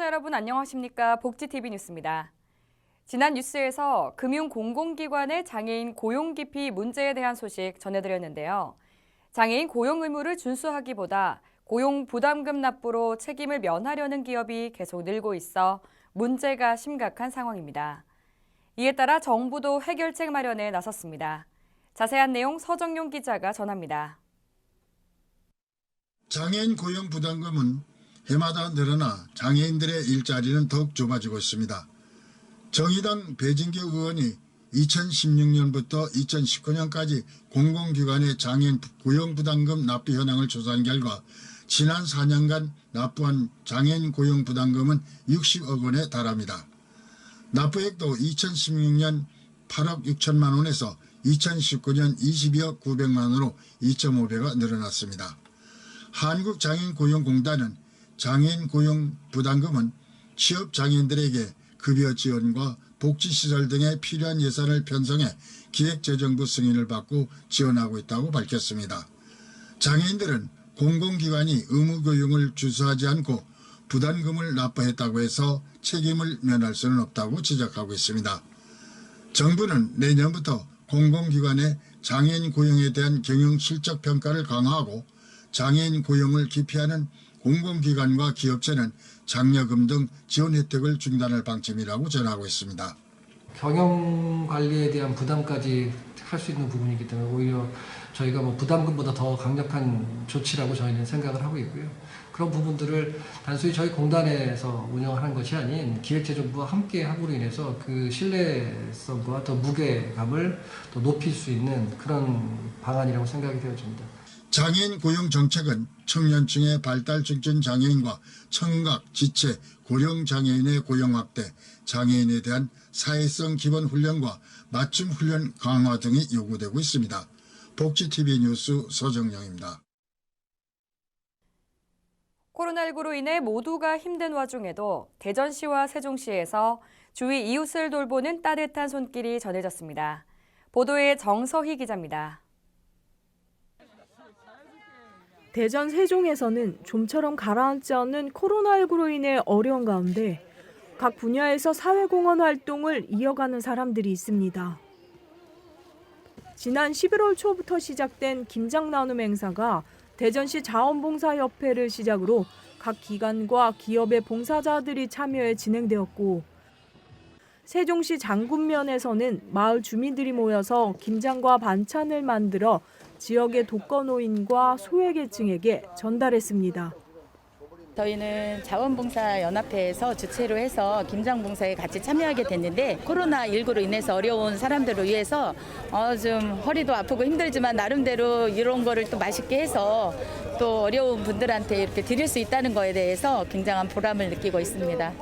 시청자 여러분 안녕하십니까? 복지TV 뉴스입니다. 지난 뉴스에서 금융공공기관의 장애인 고용 기피 문제에 대한 소식 전해드렸는데요. 장애인 고용 의무를 준수하기보다 고용 부담금 납부로 책임을 면하려는 기업이 계속 늘고 있어 문제가 심각한 상황입니다. 이에 따라 정부도 해결책 마련에 나섰습니다. 자세한 내용 서정용 기자가 전합니다. 장애인 고용 부담금은 해마다 늘어나 장애인들의 일자리는 더욱 좁아지고 있습니다. 정의당 배진규 의원이 2016년부터 2019년까지 공공기관의 장애인 고용 부담금 납부 현황을 조사한 결과 지난 4년간 납부한 장애인 고용 부담금은 60억 원에 달합니다. 납부액도 2016년 8억 6천만 원에서 2019년 22억 900만 원으로 2.5배가 늘어났습니다. 한국장애인고용공단은 장애인 고용 부담금은 취업 장애인들에게 급여 지원과 복지시설 등에 필요한 예산을 편성해 기획재정부 승인을 받고 지원하고 있다고 밝혔습니다. 장애인들은 공공기관이 의무교육을 준수하지 않고 부담금을 납부했다고 해서 책임을 면할 수는 없다고 지적하고 있습니다. 정부는 내년부터 공공기관의 장애인 고용에 대한 경영 실적 평가를 강화하고 장애인 고용을 기피하는 공공기관과 기업체는 장려금 등 지원 혜택을 중단할 방침이라고 전하고 있습니다. 경영 관리에 대한 부담까지 할 수 있는 부분이기 때문에 오히려 저희가 부담금보다 더 강력한 조치라고 저희는 생각을 하고 있고요. 그런 부분들을 단순히 저희 공단에서 운영하는 것이 아닌 기획재정부와 함께 함으로 인해서 그 신뢰성과 더 무게감을 더 높일 수 있는 그런 방안이라고 생각이 되어집니다. 장애인 고용 정책은 청년층의 발달 증진 장애인과 청각, 지체, 고령 장애인의 고용 확대, 장애인에 대한 사회성 기본 훈련과 맞춤 훈련 강화 등이 요구되고 있습니다. 복지TV 뉴스 서정영입니다. 코로나19로 인해 모두가 힘든 와중에도 대전시와 세종시에서 주위 이웃을 돌보는 따뜻한 손길이 전해졌습니다. 보도에 정서희 기자입니다. 대전 세종에서는 좀처럼 가라앉지 않는 코로나19로 인해 어려운 가운데 각 분야에서 사회공헌 활동을 이어가는 사람들이 있습니다. 지난 11월 초부터 시작된 김장 나눔 행사가 대전시 자원봉사협회를 시작으로 각 기관과 기업의 봉사자들이 참여해 진행되었고 세종시 장군면에서는 마을 주민들이 모여서 김장과 반찬을 만들어 지역의 독거노인과 소외계층에게 전달했습니다. 저희는 자원봉사연합회에서 주최로 해서 김장봉사에 같이 참여하게 됐는데 코로나19로 인해서 어려운 사람들을 위해서 좀 허리도 아프고 힘들지만 나름대로 이런 거를 또 맛있게 해서 또 어려운 분들한테 이렇게 드릴 수 있다는 거에 대해서 굉장한 보람을 느끼고 있습니다.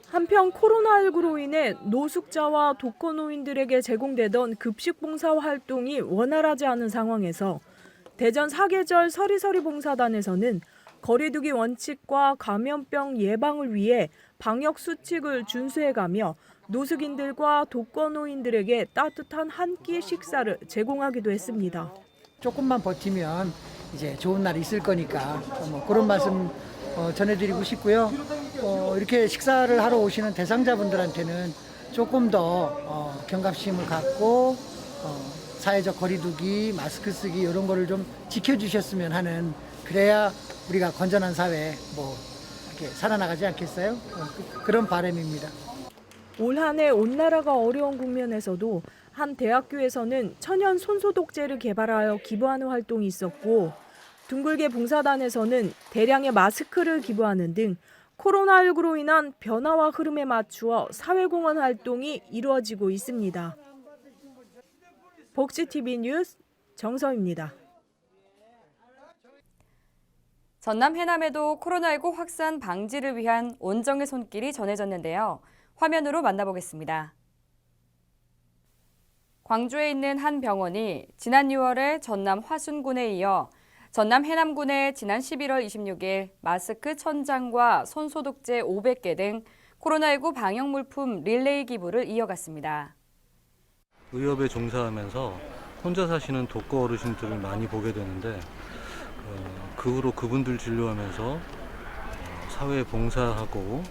한편 코로나19로 인해 노숙자와 독거노인들에게 제공되던 급식봉사 활동이 원활하지 않은 상황에서 대전 사계절 서리서리 봉사단에서는 거리두기 원칙과 감염병 예방을 위해 방역 수칙을 준수해가며 노숙인들과 독거노인들에게 따뜻한 한 끼 식사를 제공하기도 했습니다. 조금만 버티면 이제 좋은 날이 있을 거니까 그런 말씀 전해드리고 싶고요. 이렇게 식사를 하러 오시는 대상자분들한테는 조금 더 경각심을 갖고 사회적 거리두기, 마스크 쓰기 이런 거를 좀 지켜주셨으면 하는, 그래야 우리가 건전한 사회 이렇게 살아나가지 않겠어요? 그런 바람입니다. 올 한 해 온 나라가 어려운 국면에서도 한 대학교에서는 천연 손소독제를 개발하여 기부하는 활동이 있었고 둥글게 봉사단에서는 대량의 마스크를 기부하는 등 코로나19로 인한 변화와 흐름에 맞추어 사회공헌 활동이 이루어지고 있습니다. 복지TV 뉴스 정서입니다. 전남 해남에도 코로나19 확산 방지를 위한 온정의 손길이 전해졌는데요. 화면으로 만나보겠습니다. 광주에 있는 한 병원이 지난 6월에 전남 화순군에 이어 전남 해남군에 지난 11월 26일 마스크 1000장과 손소독제 500개 등 코로나19 방역 물품 릴레이 기부를 이어갔습니다. 의협에 종사하면서 혼자 사시는 독거 어르신들을 많이 보게 되는데 그 후로 그분들 진료하면서 사회에 봉사하고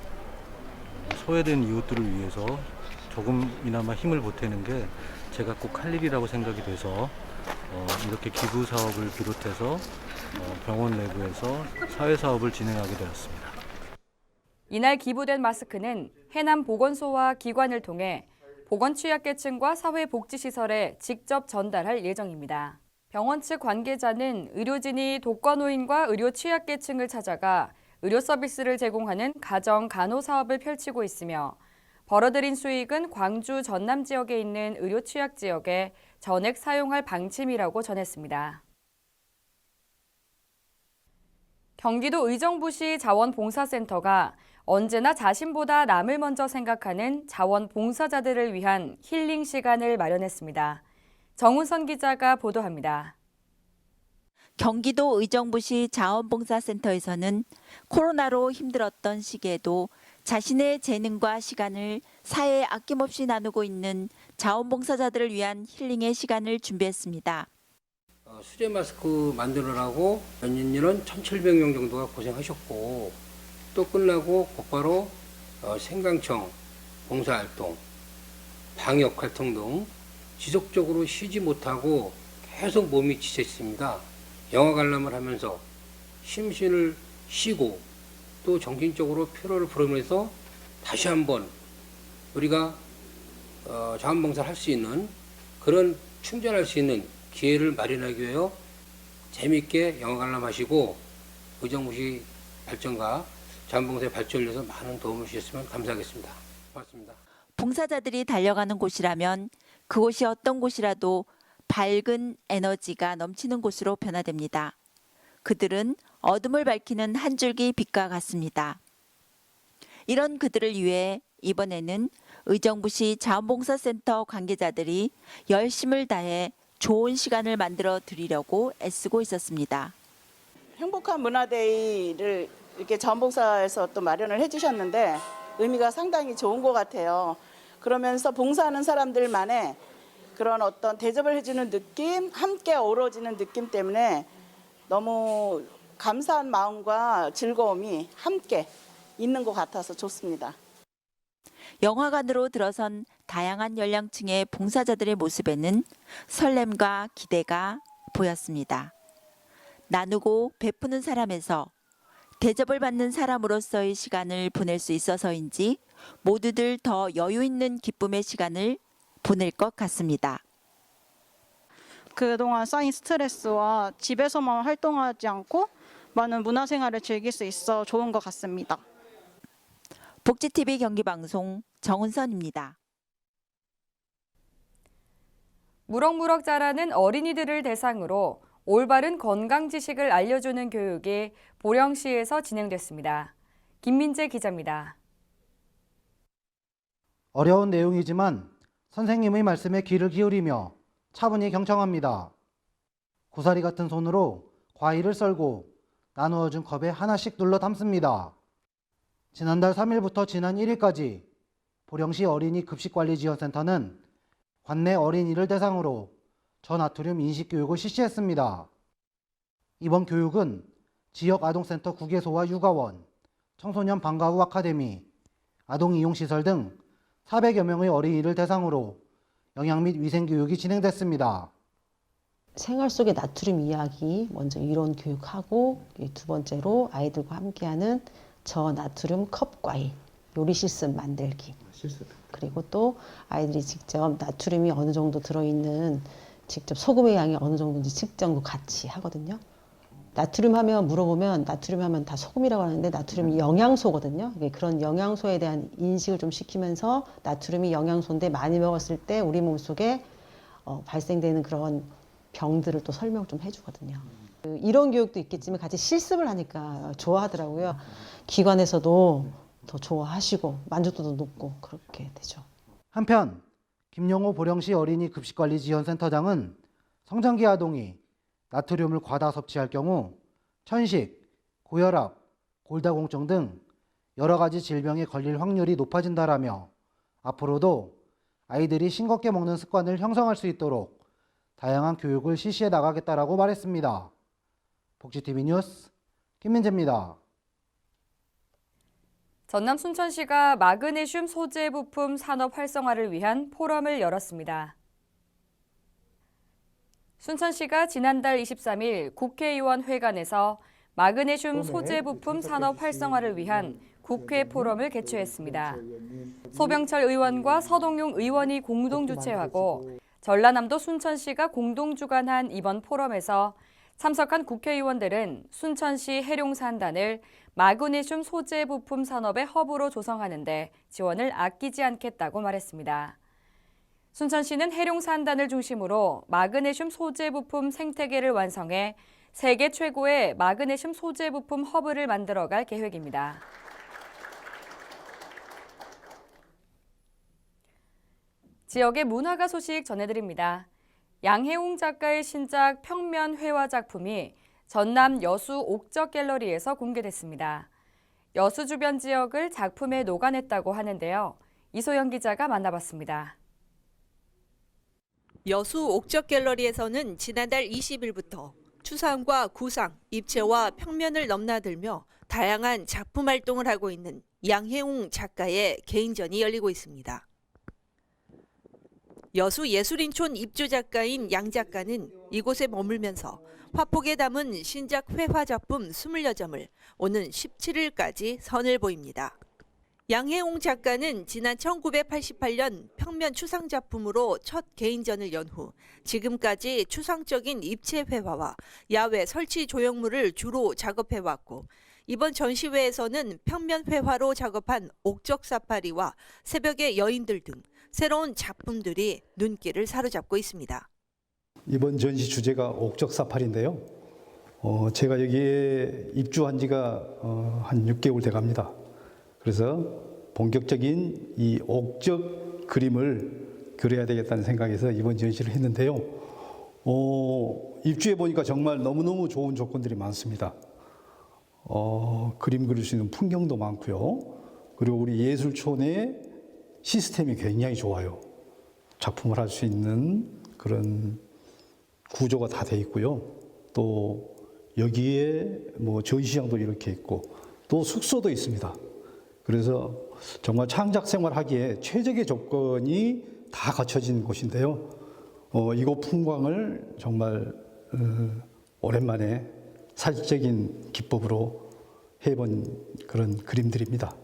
소외된 이웃들을 위해서 조금이나마 힘을 보태는 게 제가 꼭 할 일이라고 생각이 돼서 이렇게 기부 사업을 비롯해서 병원 내부에서 사회 사업을 진행하게 되었습니다. 이날 기부된 마스크는 해남 보건소와 기관을 통해 보건 취약계층과 사회복지시설에 직접 전달할 예정입니다. 병원 측 관계자는 의료진이 독거노인과 의료 취약계층을 찾아가 의료 서비스를 제공하는 가정 간호 사업을 펼치고 있으며 벌어들인 수익은 광주 전남 지역에 있는 의료 취약 지역에 전액 사용할 방침이라고 전했습니다. 경기도 의정부시 자원봉사센터가 언제나 자신보다 남을 먼저 생각하는 자원봉사자들을 위한 힐링 시간을 마련했습니다. 정훈선 기자가 보도합니다. 경기도 의정부시 자원봉사센터에서는 코로나로 힘들었던 시기에도 자신의 재능과 시간을 사회에 아낌없이 나누고 있는 자원봉사자들을 위한 힐링의 시간을 준비했습니다. 수제 마스크 만드느라고 몇 년은 1,700명 정도가 고생하셨고 또 끝나고 곧바로 생강청, 봉사활동, 방역활동 등 지속적으로 쉬지 못하고 계속 몸이 지쳤습니다. 영화 관람을 하면서 심신을 쉬고 또 정신적으로 피로를 풀으면서 다시 한번 우리가 자원봉사를 할 수 있는 그런 충전할 수 있는 기회를 마련하기 위하여 재미있게 영화 관람하시고 의정부시 발전과 자원봉사의 발전을 위해서 많은 도움을 주셨으면 감사하겠습니다. 고맙습니다. 봉사자들이 달려가는 곳이라면 그곳이 어떤 곳이라도 밝은 에너지가 넘치는 곳으로 변화됩니다. 그들은 어둠을 밝히는 한 줄기 빛과 같습니다. 이런 그들을 위해 이번에는 의정부시 자원봉사센터 관계자들이 열심을 다해 좋은 시간을 만들어 드리려고 애쓰고 있었습니다. 행복한 문화데이를 이렇게 자원봉사에서 또 마련을 해주셨는데 의미가 상당히 좋은 것 같아요. 그러면서 봉사하는 사람들만의 그런 어떤 대접을 해주는 느낌, 함께 어우러지는 느낌 때문에 너무 감사한 마음과 즐거움이 함께 있는 것 같아서 좋습니다. 영화관으로 들어선 다양한 연령층의 봉사자들의 모습에는 설렘과 기대가 보였습니다. 나누고 베푸는 사람에서 대접을 받는 사람으로서의 시간을 보낼 수 있어서인지 모두들 더 여유 있는 기쁨의 시간을 보낼 것 같습니다. 그동안 쌓인 스트레스와 집에서만 활동하지 않고 많은 문화생활을 즐길 수 있어 좋은 것 같습니다. 복지TV 경기방송 정은선입니다. 무럭무럭 자라는 어린이들을 대상으로 올바른 건강 지식을 알려주는 교육이 보령시에서 진행됐습니다. 김민재 기자입니다. 어려운 내용이지만 선생님의 말씀에 귀를 기울이며 차분히 경청합니다. 고사리 같은 손으로 과일을 썰고 나누어준 컵에 하나씩 눌러 담습니다. 지난달 3일부터 지난 1일까지 보령시 어린이 급식관리지원센터는 관내 어린이를 대상으로 저나트륨 인식 교육을 실시했습니다. 이번 교육은 지역 아동센터 국외소와 육아원, 청소년 방과 후 아카데미, 아동이용시설 등 400여 명의 어린이를 대상으로 영양 및 위생 교육이 진행됐습니다. 생활 속의 나트륨 이야기 먼저 이론 교육하고 두 번째로 아이들과 함께하는 저나트륨 컵 과일 요리 실습 만들기. 그리고 또 아이들이 직접 나트륨이 어느 정도 들어있는 직접 소금의 양이 어느 정도인지 측정도 같이 하거든요. 나트륨 하면 물어보면 나트륨 하면 다 소금이라고 하는데 나트륨이 영양소거든요. 그런 영양소에 대한 인식을 좀 시키면서 나트륨이 영양소인데 많이 먹었을 때 우리 몸속에 발생되는 그런 병들을 또 설명 좀 해주거든요. 이런 교육도 있겠지만 같이 실습을 하니까 좋아하더라고요. 기관에서도 더 좋아하시고 만족도도 높고 그렇게 되죠. 한편 김용호 보령시 어린이 급식관리지원센터장은 성장기 아동이 나트륨을 과다 섭취할 경우 천식, 고혈압, 골다공증 등 여러 가지 질병에 걸릴 확률이 높아진다라며 앞으로도 아이들이 싱겁게 먹는 습관을 형성할 수 있도록 다양한 교육을 실시해 나가겠다라고 말했습니다. 복지TV 뉴스 김민재입니다. 전남 순천시가 마그네슘 소재 부품 산업 활성화를 위한 포럼을 열었습니다. 순천시가 지난달 23일 국회의원 회관에서 마그네슘 소재 부품 산업 활성화를 위한 국회 포럼을 개최했습니다. 소병철 의원과 서동용 의원이 공동 주최하고 전라남도 순천시가 공동 주관한 이번 포럼에서 참석한 국회의원들은 순천시 해룡산단을 마그네슘 소재 부품 산업의 허브로 조성하는 데 지원을 아끼지 않겠다고 말했습니다. 순천시는 해룡산단을 중심으로 마그네슘 소재 부품 생태계를 완성해 세계 최고의 마그네슘 소재 부품 허브를 만들어갈 계획입니다. 지역의 문화가 소식 전해드립니다. 양혜웅 작가의 신작 평면 회화 작품이 전남 여수 옥적 갤러리에서 공개됐습니다. 여수 주변 지역을 작품에 녹아냈다고 하는데요. 이소영 기자가 만나봤습니다. 여수 옥적 갤러리에서는 지난달 20일부터 추상과 구상, 입체와 평면을 넘나들며 다양한 작품 활동을 하고 있는 양혜웅 작가의 개인전이 열리고 있습니다. 여수 예술인촌 입주 작가인 양 작가는 이곳에 머물면서 화폭에 담은 신작 회화 작품 20점을 오는 17일까지 선을 보입니다. 양혜웅 작가는 지난 1988년 평면 추상 작품으로 첫 개인전을 연 후 지금까지 추상적인 입체 회화와 야외 설치 조형물을 주로 작업해왔고 이번 전시회에서는 평면 회화로 작업한 옥적 사파리와 새벽의 여인들 등 새로운 작품들이 눈길을 사로잡고 있습니다. 이번 전시 주제가 옥적 사파리인데요. 제가 여기에 입주한 지가 한 6개월 돼 갑니다. 그래서 본격적인 이 옥적 그림을 그려야 되겠다는 생각에서 이번 전시를 했는데요. 입주해 보니까 정말 너무너무 좋은 조건들이 많습니다. 그림 그릴 수 있는 풍경도 많고요. 그리고 우리 예술촌의 시스템이 굉장히 좋아요. 작품을 할 수 있는 그런 구조가 다 돼 있고요. 또 여기에 뭐 전시장도 이렇게 있고 또 숙소도 있습니다. 그래서 정말 창작 생활하기에 최적의 조건이 다 갖춰진 곳인데요. 이곳 풍광을 정말 오랜만에 사실적인 기법으로 해본 그런 그림들입니다.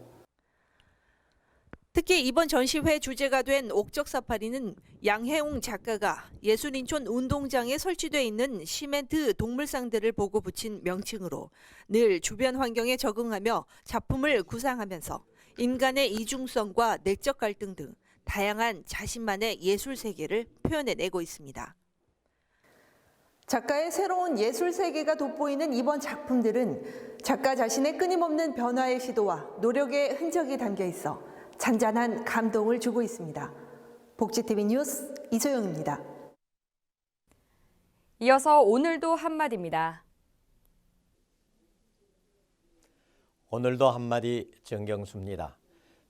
특히 이번 전시회 주제가 된 옥적 사파리는 양혜웅 작가가 예술인촌 운동장에 설치되어 있는 시멘트 동물상들을 보고 붙인 명칭으로 늘 주변 환경에 적응하며 작품을 구상하면서 인간의 이중성과 내적 갈등 등 다양한 자신만의 예술 세계를 표현해내고 있습니다. 작가의 새로운 예술 세계가 돋보이는 이번 작품들은 작가 자신의 끊임없는 변화의 시도와 노력의 흔적이 담겨 있어 잔잔한 감동을 주고 있습니다. 복지TV 뉴스 이소영입니다. 이어서 오늘도 한마디입니다. 오늘도 한마디 정경수입니다.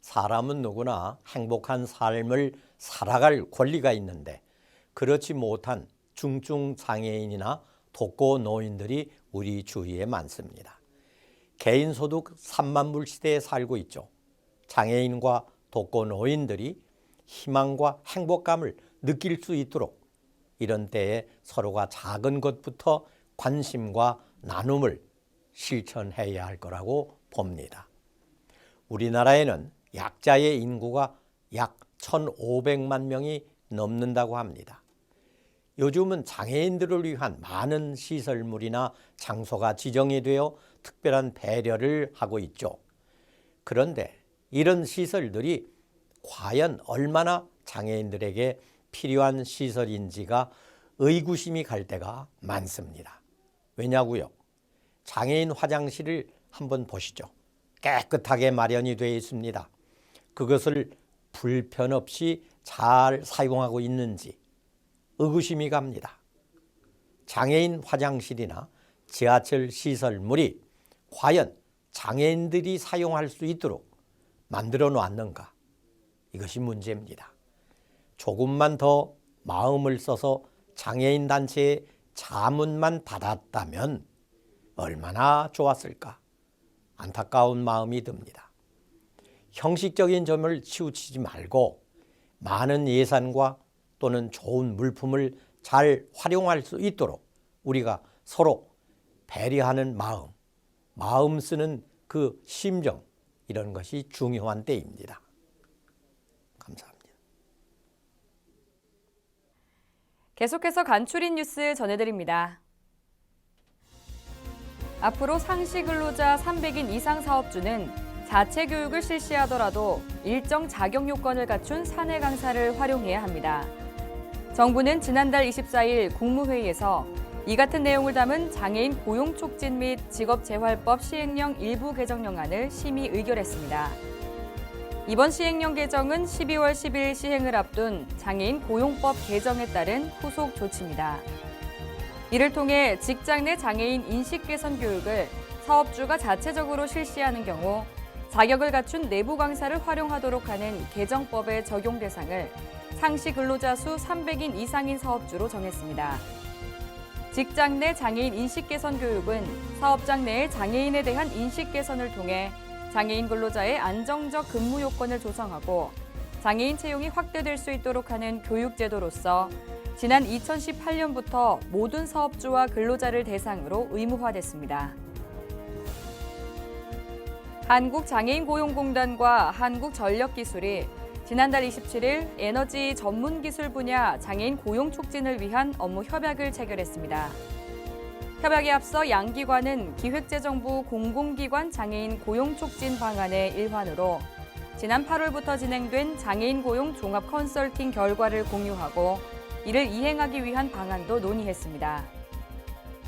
사람은 누구나 행복한 삶을 살아갈 권리가 있는데 그렇지 못한 중증장애인이나 독거노인들이 우리 주위에 많습니다. 개인소득 3만 불 시대에 살고 있죠. 장애인과 독거노인들이 희망과 행복감을 느낄 수 있도록 이런 때에 서로가 작은 것부터 관심과 나눔을 실천해야 할 거라고 봅니다. 우리나라에는 약자의 인구가 약 1,500만 명이 넘는다고 합니다. 요즘은 장애인들을 위한 많은 시설물이나 장소가 지정이 되어 특별한 배려를 하고 있죠. 그런데 이런 시설들이 과연 얼마나 장애인들에게 필요한 시설인지가 의구심이 갈 때가 많습니다. 왜냐고요? 장애인 화장실을 한번 보시죠. 깨끗하게 마련이 되어 있습니다. 그것을 불편 없이 잘 사용하고 있는지 의구심이 갑니다. 장애인 화장실이나 지하철 시설물이 과연 장애인들이 사용할 수 있도록 만들어 놨는가? 이것이 문제입니다. 조금만 더 마음을 써서 장애인 단체의 자문만 받았다면 얼마나 좋았을까? 안타까운 마음이 듭니다. 형식적인 점을 치우치지 말고 많은 예산과 또는 좋은 물품을 잘 활용할 수 있도록 우리가 서로 배려하는 마음 쓰는 그 심정, 이런 것이 중요한 때입니다. 감사합니다. 계속해서 간추린 뉴스 전해드립니다. 앞으로 상시 근로자 300인 이상 사업주는 자체 교육을 실시하더라도 일정 자격 요건을 갖춘 사내 강사를 활용해야 합니다. 정부는 지난달 24일 국무회의에서 이 같은 내용을 담은 장애인 고용 촉진 및 직업재활법 시행령 일부 개정령안을 심의 의결했습니다. 이번 시행령 개정은 12월 10일 시행을 앞둔 장애인 고용법 개정에 따른 후속 조치입니다. 이를 통해 직장 내 장애인 인식 개선 교육을 사업주가 자체적으로 실시하는 경우 자격을 갖춘 내부 강사를 활용하도록 하는 개정법의 적용 대상을 상시 근로자 수 300인 이상인 사업주로 정했습니다. 직장 내 장애인 인식 개선 교육은 사업장 내의 장애인에 대한 인식 개선을 통해 장애인 근로자의 안정적 근무 요건을 조성하고 장애인 채용이 확대될 수 있도록 하는 교육 제도로서 지난 2018년부터 모든 사업주와 근로자를 대상으로 의무화됐습니다. 한국장애인고용공단과 한국전력기술이 지난달 27일 에너지 전문기술 분야 장애인 고용 촉진을 위한 업무 협약을 체결했습니다. 협약에 앞서 양 기관은 기획재정부 공공기관 장애인 고용 촉진 방안의 일환으로 지난 8월부터 진행된 장애인 고용 종합 컨설팅 결과를 공유하고 이를 이행하기 위한 방안도 논의했습니다.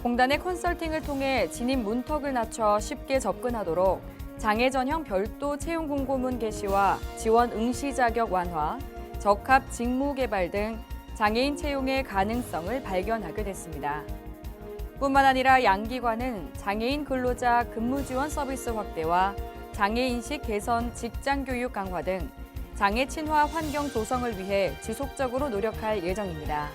공단의 컨설팅을 통해 진입 문턱을 낮춰 쉽게 접근하도록 장애 전형 별도 채용 공고문 게시와 지원 응시 자격 완화, 적합 직무 개발 등 장애인 채용의 가능성을 발견하게 됐습니다. 뿐만 아니라 양 기관은 장애인 근로자 근무 지원 서비스 확대와 장애 인식 개선 직장 교육 강화 등 장애 친화 환경 조성을 위해 지속적으로 노력할 예정입니다.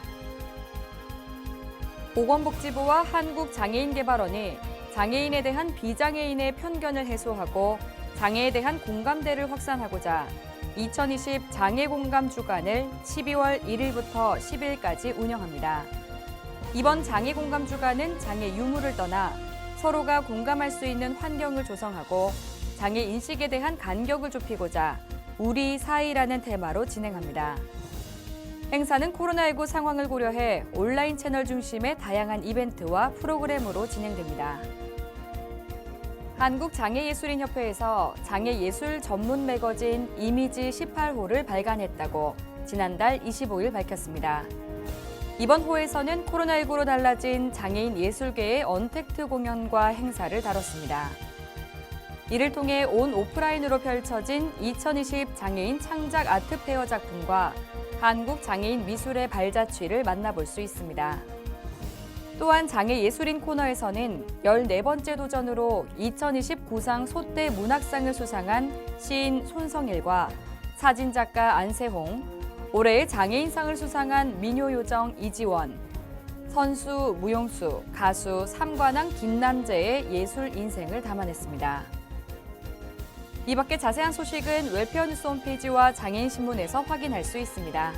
보건복지부와 한국장애인개발원이 장애인에 대한 비장애인의 편견을 해소하고 장애에 대한 공감대를 확산하고자 2020 장애공감 주간을 12월 1일부터 10일까지 운영합니다. 이번 장애공감 주간은 장애 유무를 떠나 서로가 공감할 수 있는 환경을 조성하고 장애 인식에 대한 간격을 좁히고자 우리 사이라는 테마로 진행합니다. 행사는 코로나19 상황을 고려해 온라인 채널 중심의 다양한 이벤트와 프로그램으로 진행됩니다. 한국장애예술인협회에서 장애예술 전문 매거진 이미지 18호를 발간했다고 지난달 25일 밝혔습니다. 이번 호에서는 코로나19로 달라진 장애인 예술계의 언택트 공연과 행사를 다뤘습니다. 이를 통해 온 오프라인으로 펼쳐진 2020 장애인 창작 아트 페어 작품과 한국 장애인 미술의 발자취를 만나볼 수 있습니다. 또한 장애예술인 코너에서는 14번째 도전으로 2020 구상 소대 문학상을 수상한 시인 손성일과 사진작가 안세홍, 올해의 장애인상을 수상한 미녀요정 이지원, 선수 무용수, 가수 삼관왕 김남재의 예술 인생을 담아냈습니다. 이 밖에 자세한 소식은 웰페어 뉴스 홈페이지와 장애인신문에서 확인할 수 있습니다.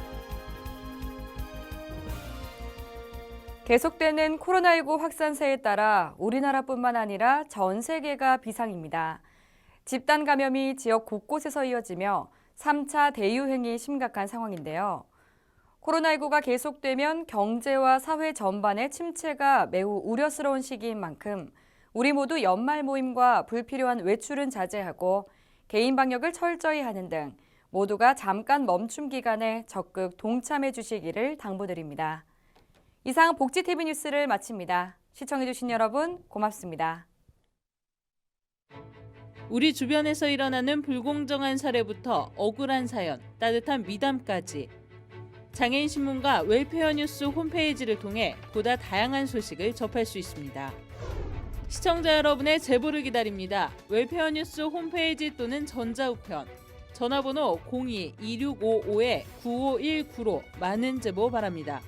계속되는 코로나19 확산세에 따라 우리나라뿐만 아니라 전 세계가 비상입니다. 집단 감염이 지역 곳곳에서 이어지며 3차 대유행이 심각한 상황인데요. 코로나19가 계속되면 경제와 사회 전반의 침체가 매우 우려스러운 시기인 만큼 우리 모두 연말 모임과 불필요한 외출은 자제하고 개인 방역을 철저히 하는 등 모두가 잠깐 멈춤 기간에 적극 동참해 주시기를 당부드립니다. 이상 복지TV 뉴스를 마칩니다. 시청해주신 여러분 고맙습니다. 우리 주변에서 일어나는 불공정한 사례부터 억울한 사연, 따뜻한 미담까지 장애인신문과 웰페어 뉴스 홈페이지를 통해 보다 다양한 소식을 접할 수 있습니다. 시청자 여러분의 제보를 기다립니다. 웰페어 뉴스 홈페이지 또는 전자우편, 전화번호 02-2655-9519로 많은 제보 바랍니다.